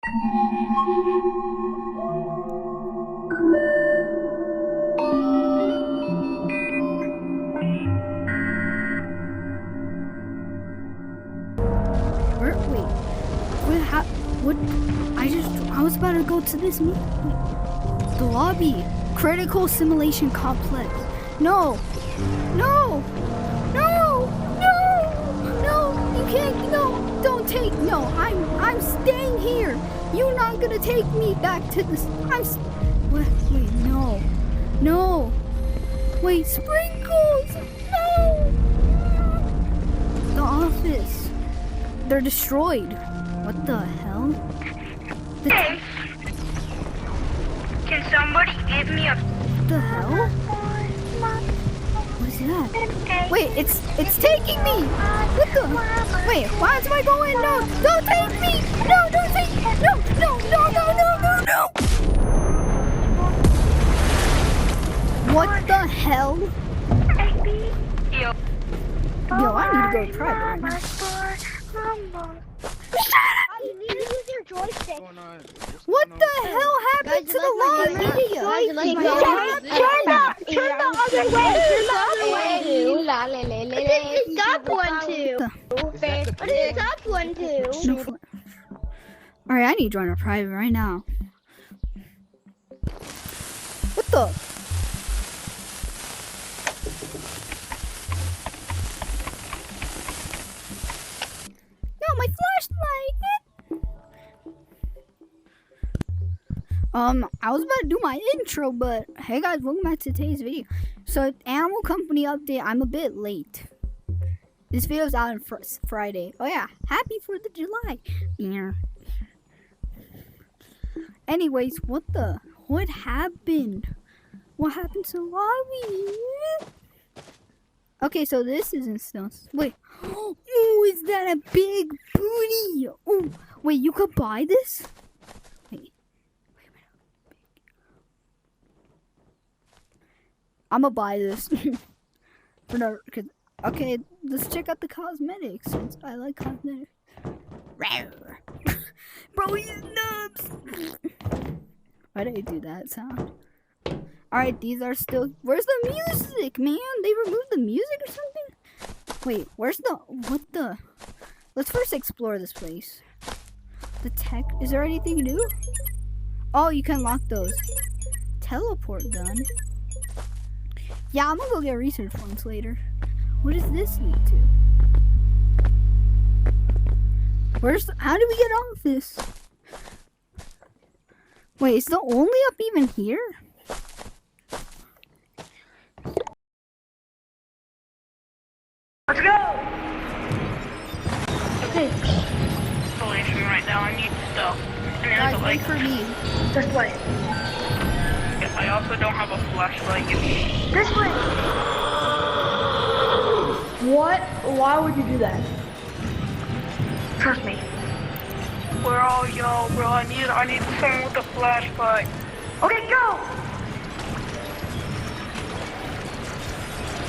I was about to go to this meeting. The lobby. Critical simulation complex. No. No. No. No. No. You can't. No. Don't take. No. I'm staying here. You're not gonna take me back to this. Wait. No. No. Wait. Sprinkles. No. The office. They're destroyed. What the hell? Hey, can somebody give me a... What the hell? What is that? Wait, it's taking me! What the? Wait, why am I going? No, don't take me! No, don't take me! No! What the hell? Yo, I need to go try it right now. Joystick. What the hell happened to the lobby? Turn the other way. Stop one too. Stop one too. Alright, I need to join a private right now. What the? No, my flashlight! I was about to do my intro, but hey guys, welcome back to today's video. So, Animal Company update, I'm a bit late. This video's out on Friday. Oh yeah, happy 4th of July. Yeah. Anyways, what happened? What happened to the lobby? Okay, so this isn't still. Wait. Oh, is that a big booty? Oh, wait, you could buy this? I'm gonna buy this. Okay, let's check out the cosmetics. Since I like cosmetics. Bro, he's nubs. Why did I do that sound? Alright, these are still. Where's the music, man? They removed the music or something? Wait, where's the. What the? Let's first explore this place. The tech. Is there anything new? Oh, you can unlock those. Teleport done. Yeah, I'm gonna go get research points later. What does this lead to? How do we get off this? Wait, is the only up even here? Let's go! Okay. Installation right now, I need stuff. And then Guys, wait for me. This way. I also don't have a flashlight. This way! What? Why would you do that? Trust me. Where are y'all, bro? I need someone with a flashlight. Okay, go!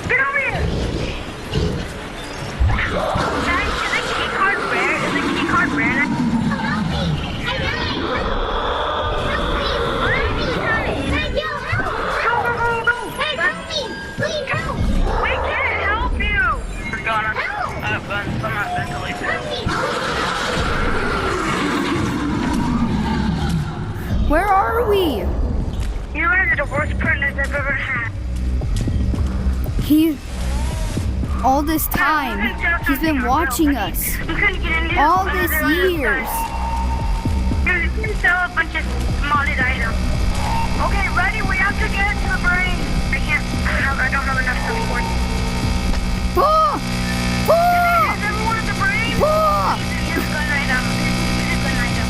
Get over here! Guys, is the key card rare? Is the key card rare? I'm not ventilated. Where are we? You're one of the worst partners I've ever had. All this time, he's been watching us. All this years. You can sell a bunch of modded items. Okay, ready? We have to get to the brain. I don't have enough stuff for it. Is everyone at the brain? Here's a gun item. Here's a gun item.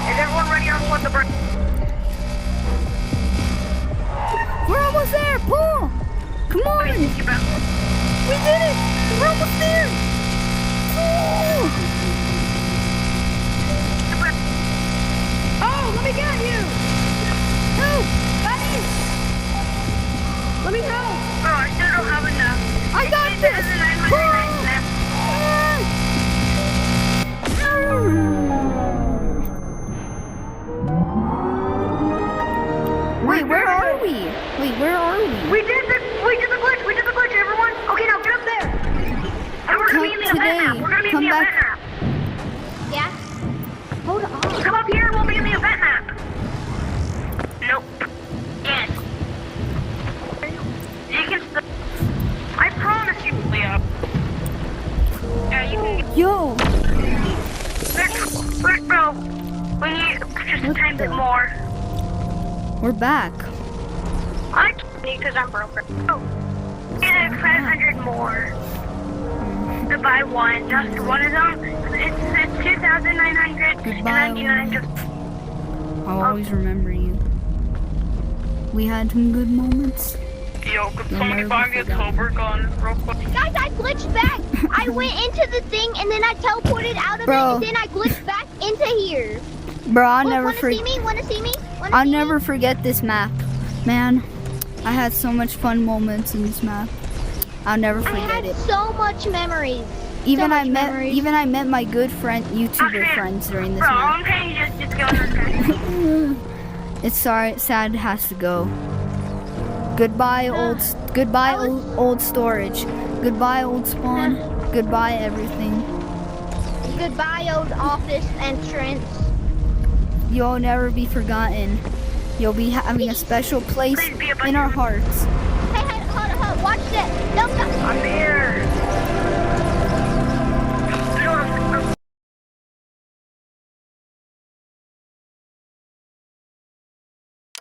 Is everyone ready? I'm on the brain. We're almost there, Paul! Come on! We did it! We're almost there! Oh, let me get you! Help! Buddy! Let me go! Bro, I still don't have enough. I got this. 2,999 left. Wait, where are we? Wait, where are we? We did the glitch, everyone. Okay, now get up there. And we're gonna be in the event map. We're gonna be in Come the back. event map. Yeah? Hold on. Come up here, we'll be in the event map. Nope. Yes. You can still... I promise you, Leo. Yeah, you can... Yo, Bro, we need just a What tiny bit the- more. we're back. I can't because I'm broke. Oh. Get 500 more. To buy one, just one of them. It's 2,999. Just I'll always remember you. We had some good moments. Yo, could You'll somebody never buy me a forget. Cobra gun real quick? Guys, I glitched back. I went into the thing and then I teleported out of Bro. it and then I glitched back into here. Bro, I'll never Wanna forget. see me? Wanna see me? Wanna I'll see never me? forget this map, man. I had so much fun moments in this map. I'll never I forget had it. so much memories. Even much I met, memories. even I met my good friend, YouTuber Okay. friends during this Bro, map. I'm paying you just go on the It's sad it has to go. Goodbye, old storage. Goodbye, old spawn. Goodbye, everything. Goodbye, old office entrance. You'll never be forgotten. You'll be having a special place Please be a in our button. hearts. Hey, hold on, watch this. Don't go. I'm here.